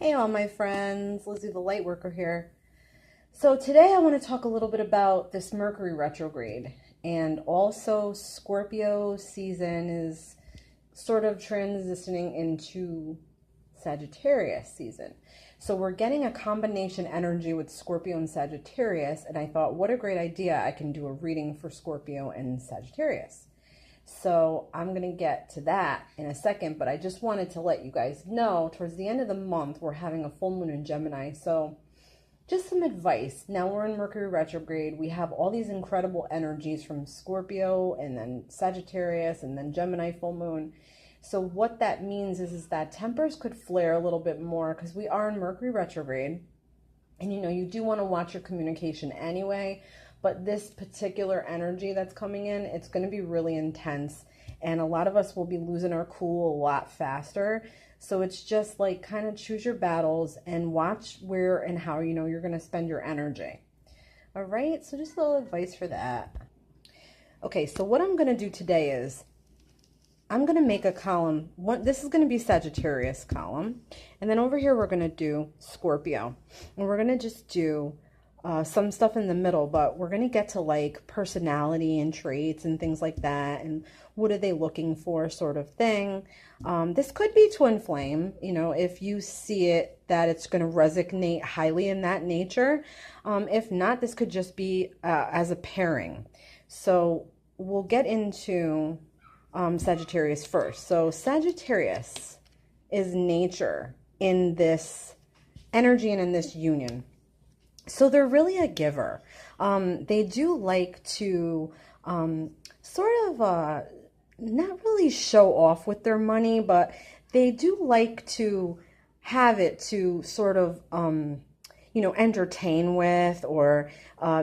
Hey all my friends, Lizzie the Lightworker here. So today I want to talk a little bit about this Mercury retrograde, and also Scorpio season is sort of transitioning into Sagittarius season. So we're getting a combination energy with Scorpio and Sagittarius, and I thought what a great idea, I can do a reading for Scorpio and Sagittarius. So I'm going to get to that in a second, but I just wanted to let you guys know towards the end of the month, we're having a full moon in Gemini. So just some advice. Now we're in Mercury retrograde. We have all these incredible energies from Scorpio and then Sagittarius and then Gemini full moon. So what that means is that tempers could flare a little bit more because we are in Mercury retrograde. And you do want to watch your communication anyway. But this particular energy that's coming in, it's going to be really intense. And a lot of us will be losing our cool a lot faster. So it's just like kind of choose your battles and watch where and how you're going to spend your energy. All right, so just a little advice for that. Okay, so what I'm going to do today is I'm going to make a column. This is going to be Sagittarius column. And then over here we're going to do Scorpio. And we're going to just do some stuff in the middle, but we're going to get to like personality and traits and things like that, and what are they looking for sort of thing. This could be twin flame, if you see it that it's going to resonate highly in that nature. If not, this could just be as a pairing. So we'll get into Sagittarius first. So Sagittarius is nature in this energy and in this union. So they're really a giver. They do like to sort of not really show off with their money, but they do like to have it to sort of, entertain with, or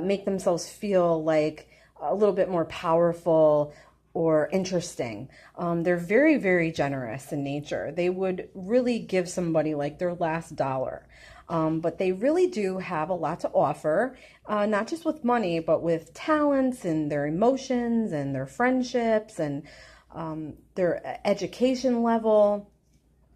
make themselves feel like a little bit more powerful or interesting. They're very, very generous in nature. They would really give somebody like their last dollar. But they really do have a lot to offer, not just with money, but with talents and their emotions and their friendships and their education level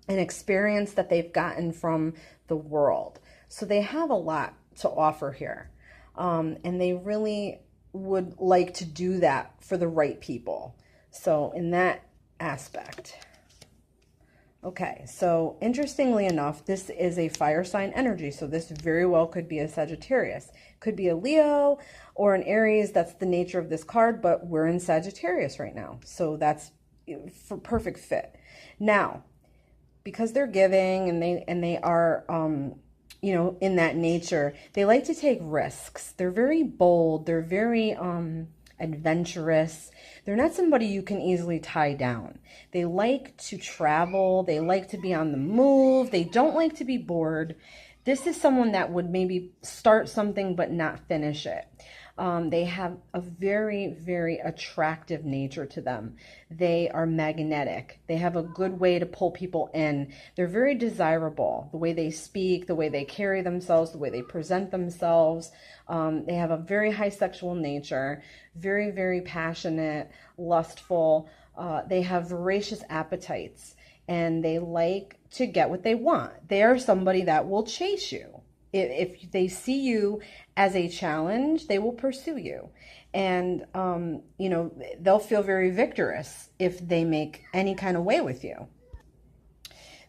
and experience that they've gotten from the world. So they have a lot to offer here. And they really would like to do that for the right people. So in that aspect. Okay, so interestingly enough, this is a fire sign energy. So this very well could be a Sagittarius. Could be a Leo or an Aries. That's the nature of this card, but we're in Sagittarius right now. So that's for perfect fit. Now, because they're giving and they are, in that nature, they like to take risks. They're very bold. They're very adventurous. They're not somebody you can easily tie down. They like to travel. They like to be on the move. They don't like to be bored. This is someone that would maybe start something but not finish it. They have a very, very attractive nature to them. They are magnetic. They have a good way to pull people in. They're very desirable. The way they speak, the way they carry themselves, the way they present themselves. They have a very high sexual nature, very, very passionate, lustful. They have voracious appetites, and they like to get what they want. They are somebody that will chase you. If they see you as a challenge, they will pursue you. And, they'll feel very victorious if they make any kind of way with you.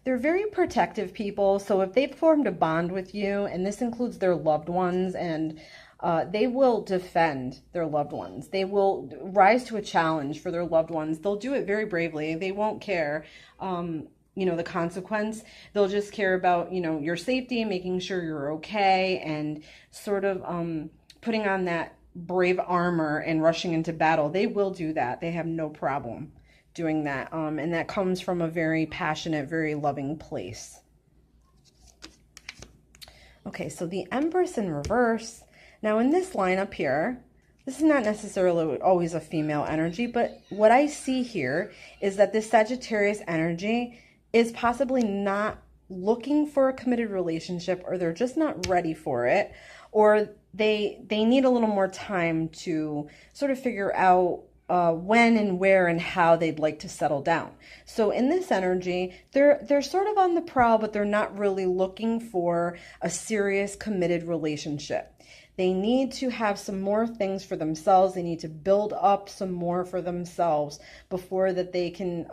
They're very protective people. So if they've formed a bond with you, and this includes their loved ones, and they will defend their loved ones. They will rise to a challenge for their loved ones. They'll do it very bravely. They won't care. The consequence. They'll just care about, your safety, making sure you're okay, and sort of putting on that brave armor and rushing into battle. They will do that. They have no problem doing that. And that comes from a very passionate, very loving place. Okay, so the Empress in reverse. Now in this line up here, this is not necessarily always a female energy, but what I see here is that this Sagittarius energy is possibly not looking for a committed relationship, or they're just not ready for it, or they need a little more time to sort of figure out when and where and how they'd like to settle down. So in this energy, they're sort of on the prowl, but they're not really looking for a serious committed relationship. They need to have some more things for themselves. They need to build up some more for themselves before that they can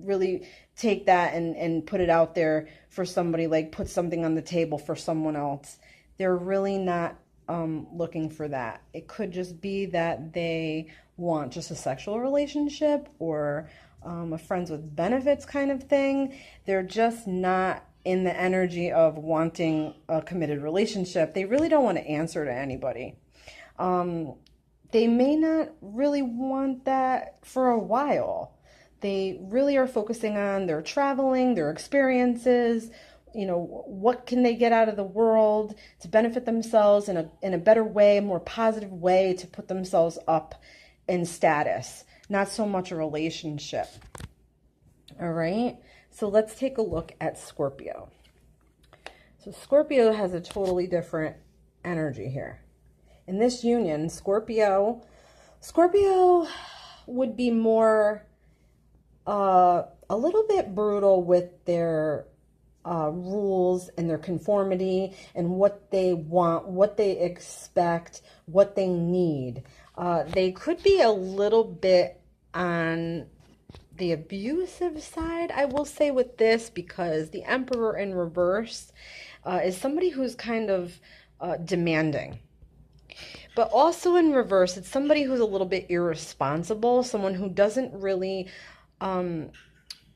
really take that and put it out there for somebody, like put something on the table for someone else. They're really not looking for that. It could just be that they want just a sexual relationship or a friends with benefits kind of thing. They're just not in the energy of wanting a committed relationship. They really don't want to answer to anybody. They may not really want that for a while. They really are focusing on their traveling, their experiences, you know, what can they get out of the world to benefit themselves in a better way, a more positive way to put themselves up in status, not so much a relationship. All right, so let's take a look at Scorpio. So Scorpio has a totally different energy here. In this union, Scorpio would be more a little bit brutal with their rules and their conformity and what they want, what they expect, what they need. They could be a little bit on the abusive side, I will say, with this, because the Emperor in reverse is somebody who's kind of demanding. But also in reverse, it's somebody who's a little bit irresponsible, someone who doesn't really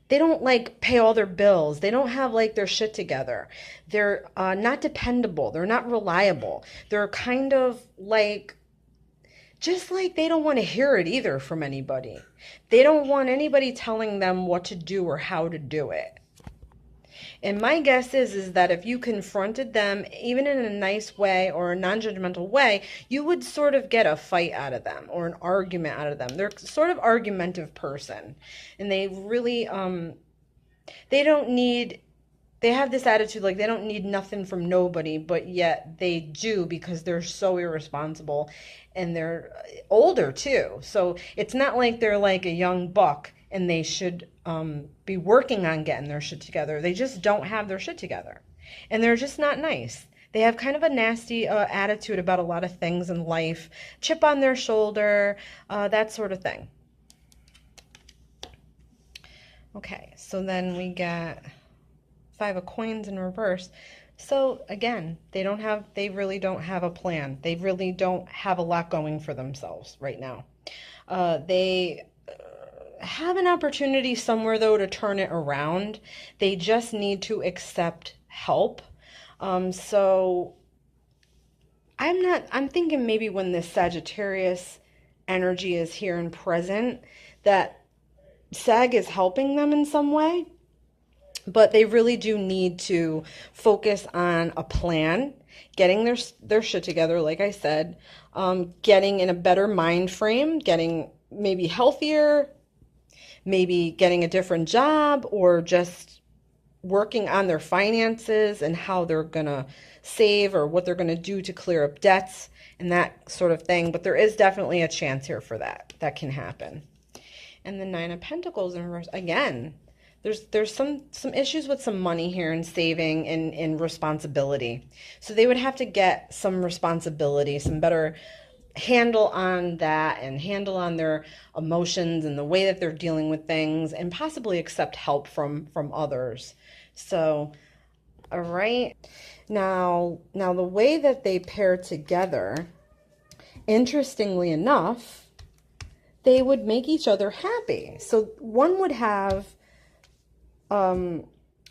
they don't like pay all their bills. They don't have like their shit together. They're not dependable. They're not reliable. They're kind of like, just like they don't want to hear it either from anybody. They don't want anybody telling them what to do or how to do it. And my guess is that if you confronted them, even in a nice way or a non-judgmental way, you would sort of get a fight out of them or an argument out of them. They're sort of argumentative person. And they really, they have this attitude like they don't need nothing from nobody, but yet they do because they're so irresponsible and they're older too. So it's not like they're like a young buck and they should be working on getting their shit together. They just don't have their shit together. And they're just not nice. They have kind of a nasty attitude about a lot of things in life. Chip on their shoulder, that sort of thing. Okay, so then we got 5 of coins in reverse. So again, they really don't have a plan. They really don't have a lot going for themselves right now. They have an opportunity somewhere though to turn it around. They just need to accept help. So I'm thinking maybe when this Sagittarius energy is here and present, that Sag is helping them in some way, but they really do need to focus on a plan, getting their shit together, like I said, getting in a better mind frame, getting maybe healthier, maybe getting a different job, or just working on their finances and how they're going to save or what they're going to do to clear up debts and that sort of thing. But there is definitely a chance here for that. That can happen. And the 9 of Pentacles in reverse. Again, there's some issues with some money here and saving and responsibility. So they would have to get some responsibility, some better handle on that and handle on their emotions and the way that they're dealing with things, and possibly accept help from others. So, all right. Now the way that they pair together, interestingly enough, they would make each other happy. So one would have, I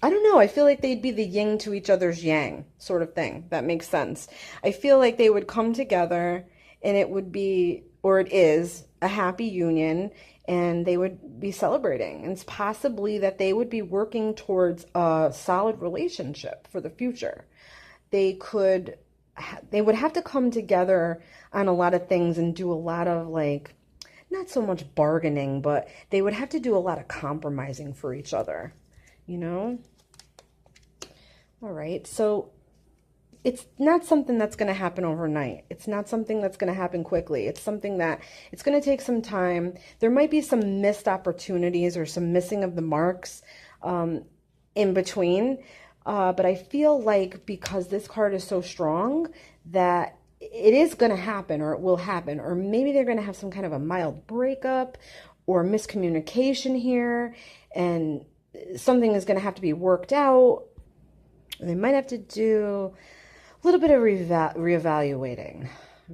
don't know, I feel like they'd be the yin to each other's yang sort of thing. That makes sense. I feel like they would come together and it would be, or it is, a happy union, and they would be celebrating. And it's possibly that they would be working towards a solid relationship for the future. They would have to come together on a lot of things and do a lot of, like, not so much bargaining, but they would have to do a lot of compromising for each other, you know? All right, so it's not something that's going to happen overnight. It's not something that's going to happen quickly. It's something that it's going to take some time. There might be some missed opportunities or some missing of the marks in between. But I feel like because this card is so strong that it is going to happen, or it will happen, or maybe they're going to have some kind of a mild breakup or miscommunication here, and something is going to have to be worked out. They might have to do a little bit of reevaluating,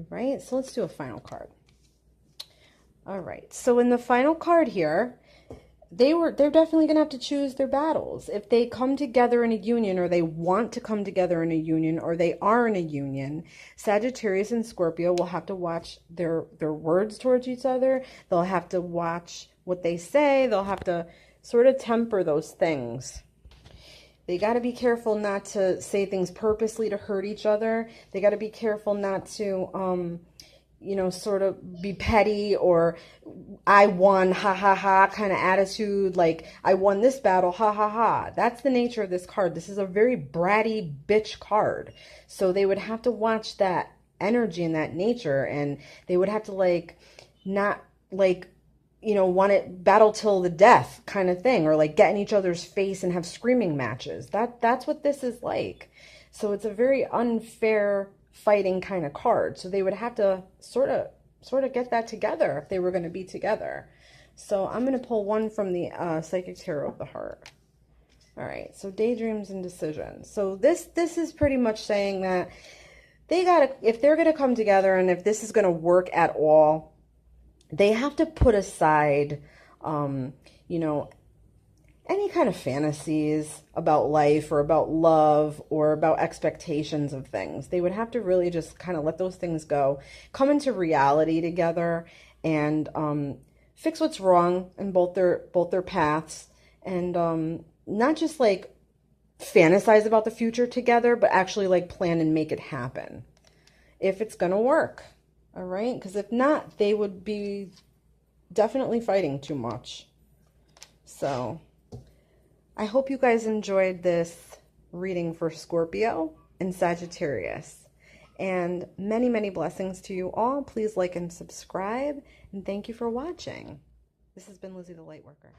right? So let's do a final card. All right. So in the final card here, they're definitely going to have to choose their battles. If they come together in a union, or they want to come together in a union, or they are in a union, Sagittarius and Scorpio will have to watch their words towards each other. They'll have to watch what they say. They'll have to sort of temper those things. They got to be careful not to say things purposely to hurt each other. They got to be careful not to, you know, sort of be petty or I won, ha ha ha kind of attitude. Like, I won this battle, ha ha ha. That's the nature of this card. This is a very bratty bitch card. So they would have to watch that energy and that nature, and they would have to like, not like, you know, want it battle till the death kind of thing, or like get in each other's face and have screaming matches. That's what this is like. So it's a very unfair fighting kind of card. So they would have to sort of get that together if they were going to be together. So I'm going to pull one from the Psychic Tarot of the Heart. All right. So daydreams and decisions. So this is pretty much saying that they gotta, if they're going to come together and if this is going to work at all, they have to put aside, you know, any kind of fantasies about life or about love or about expectations of things. They would have to really just kind of let those things go, come into reality together, and fix what's wrong in both their paths, and not just like fantasize about the future together, but actually like plan and make it happen if it's gonna work. All right, because if not, they would be definitely fighting too much. So I hope you guys enjoyed this reading for Scorpio and Sagittarius. And many, many blessings to you all. Please like and subscribe. And thank you for watching. This has been Lizzie the Lightworker.